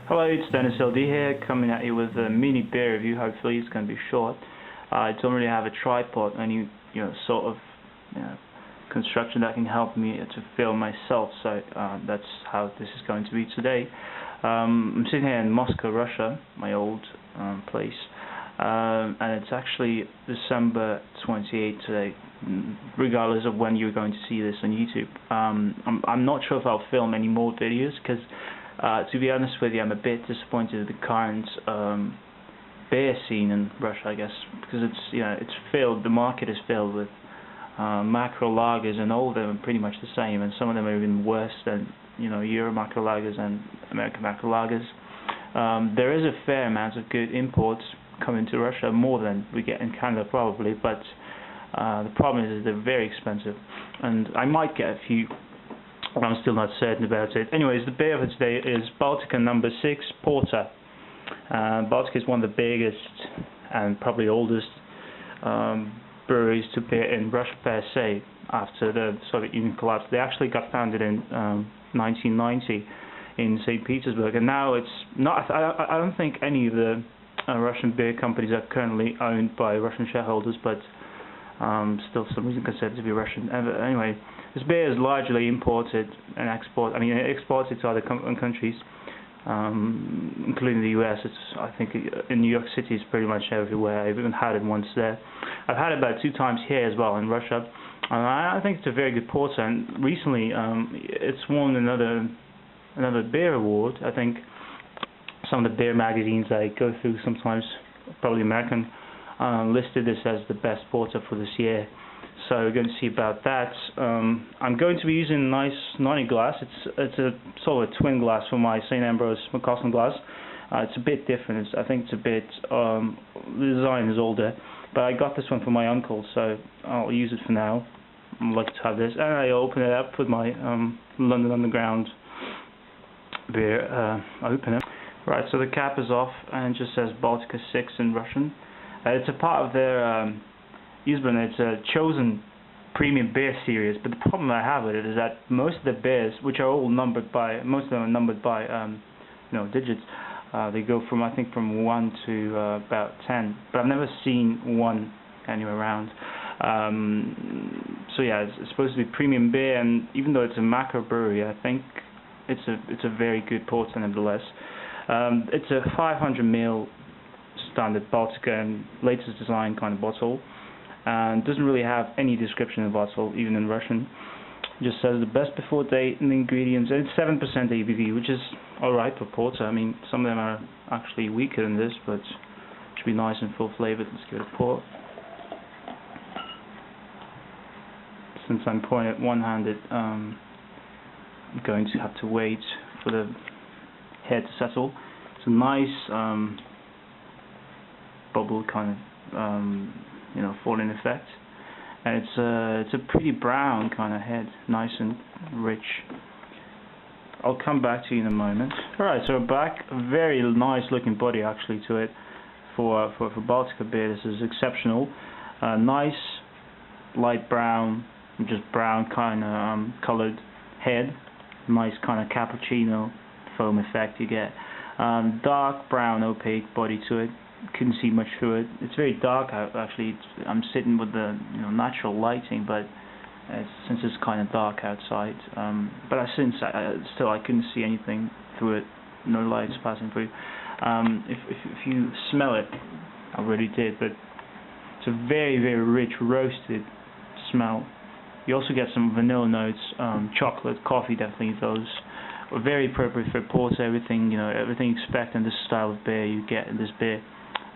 Hello, it's Dennis LD here, coming at you with a mini beer review. Hopefully it's going to be short. I don't really have a tripod, any sort of construction that can help me to film myself, so that's how this is going to be today. I'm sitting here in Moscow, Russia, my old place, and it's actually December 28th today, regardless of when you're going to see this on YouTube. I'm not sure if I'll film any more videos because to be honest with you, I'm a bit disappointed with the current beer scene in Russia, I guess, because it's filled. The market is filled with macro lagers, and all of them are pretty much the same, and some of them are even worse than Euro macro lagers and American macro lagers. There is a fair amount of good imports coming to Russia, more than we get in Canada probably, but the problem is they're very expensive, and I might get a few. I'm still not certain about it. Anyways, the beer for today is Baltika number 6 Porter. Baltika is one of the biggest and probably oldest breweries to beer in Russia per se after the Soviet Union collapsed. They actually got founded in 1990 in St. Petersburg, and now it's not. I don't think any of the Russian beer companies are currently owned by Russian shareholders, but still for some reason considered to be Russian. Anyway, this beer is largely imported and exported to other countries, including the US. I think in New York City it's pretty much everywhere. I've even had it once there. I've had it about 2 times here as well in Russia. I think it's a very good porter, and recently it's won another beer award. I think some of the beer magazines I go through sometimes, probably American, listed this as the best porter for this year. So we're going to see about that. I'm going to be using a nice 90 glass. It's a sort of a twin glass for my St. Ambrose McCausland glass. It's a bit different. I think it's a bit, the design is older, but I got this one for my uncle, so I'll use it for now. I'm lucky to have this, and I open it up with my London Underground beer opener. Right, so the cap is off and it just says Baltika 6 in Russian. It's a part of their it's a chosen premium beer series, but the problem I have with it is that most of the beers, which are all numbered by, most of them are numbered by digits. They go from, I think, from 1 to about 10, but I've never seen 1 anywhere around. So yeah, it's supposed to be premium beer, and even though it's a macro brewery, I think it's a very good porter nevertheless. It's a 500 ml standard Baltika and latest design kind of bottle, and doesn't really have any description of the bottle, even in Russian. It just says the best before date and the ingredients, and it's 7% ABV, which is alright for porter. I mean, some of them are actually weaker than this, but it should be nice and full flavored. Let's give it a pour. Since I'm pouring it one-handed, I'm going to have to wait for the head to settle. It's a nice bubble kind of falling effect, and it's a pretty brown kind of head, nice and rich. I'll come back to you in a moment. Alright, so back, a very nice looking body actually to it for Baltika beer. This is exceptional. Nice light brown, just brown kind of colored head, nice kind of cappuccino foam effect you get. Dark brown opaque body to it. Couldn't see much through it. It's very dark out actually. I'm sitting with the natural lighting, but since it's kind of dark outside, but still I couldn't see anything through it. No lights passing through. If you smell it, I already did, but it's a very, very rich roasted smell. You also get some vanilla notes, chocolate, coffee, definitely those. Very appropriate for porter. Everything everything you expect in this style of beer you get in this beer,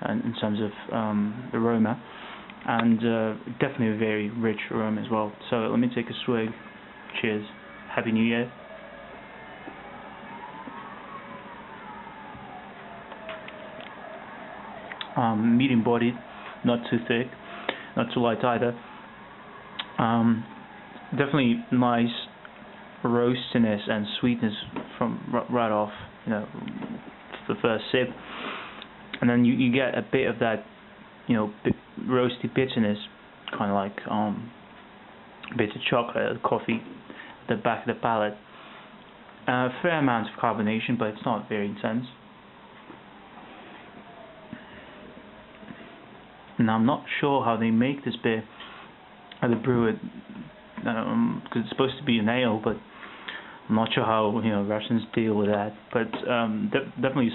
in terms of aroma, and definitely a very rich aroma as well. So let me take a swig. Cheers. Happy New Year. Medium bodied, not too thick, not too light either. Definitely nice roastiness and sweetness from right off, the first sip, and then you get a bit of that, roasty bitterness, kind of like bit of chocolate, coffee, the back of the palate. A fair amount of carbonation, but it's not very intense. and I'm not sure how they make this beer, how they brew it, because it's supposed to be an ale, but I'm not sure how Russians deal with that. But definitely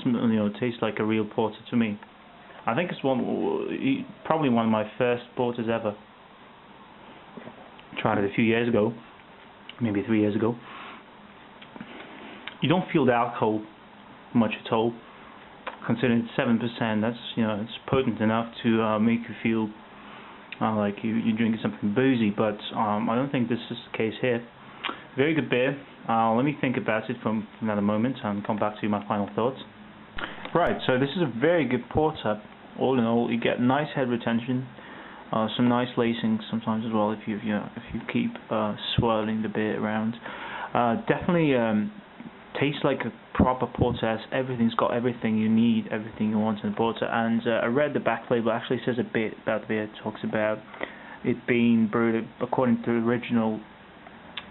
tastes like a real porter to me. I think it's probably one of my first porters ever. Tried it a few years ago, maybe 3 years ago. You don't feel the alcohol much at all. Considering it's 7%, that's it's potent enough to make you feel like you're drinking something boozy. But I don't think this is the case here. Very good beer. Let me think about it for another moment and come back to my final thoughts. Right, so this is a very good porter. All in all, you get nice head retention, some nice lacing sometimes as well if you keep swirling the beer around. Definitely tastes like a proper porter. As everything's got everything you need, everything you want in a porter. And I read the back label. Actually says a bit about the beer. It talks about it being brewed according to the original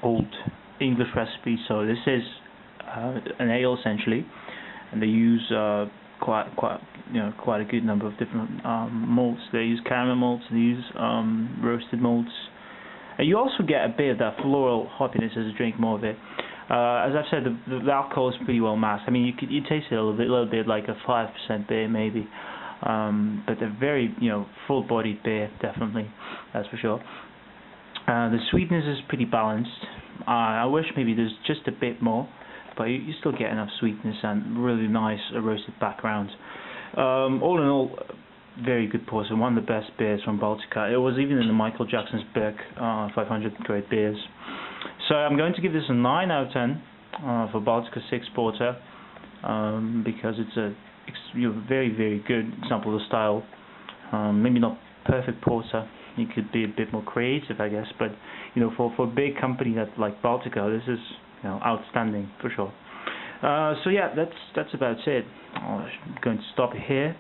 old English recipe. So this is an ale essentially, and they use quite a good number of different malts. They use caramel malts, they use roasted malts, and you also get a bit of that floral hoppiness as you drink more of it. As I've said, the alcohol is pretty well masked. I mean, you taste it a little bit like a 5% beer maybe, but a very full-bodied beer, definitely, that's for sure. The sweetness is pretty balanced. I wish maybe there's just a bit more, but you still get enough sweetness and really nice roasted background. All in all, very good porter, one of the best beers from Baltika. It was even in the Michael Jackson's book, 500 Great Beers. So I'm going to give this a 9 out of 10 for Baltika 6 Porter, because it's a very, very good example of the style. Maybe not perfect porter. You could be a bit more creative, I guess, but for a big company like Baltika, this is outstanding for sure. So yeah, that's about it. I'm going to stop it here.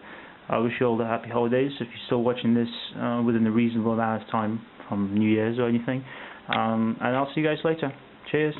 I wish you all the happy holidays if you're still watching this within a reasonable amount of time from New Year's or anything. And I'll see you guys later. Cheers.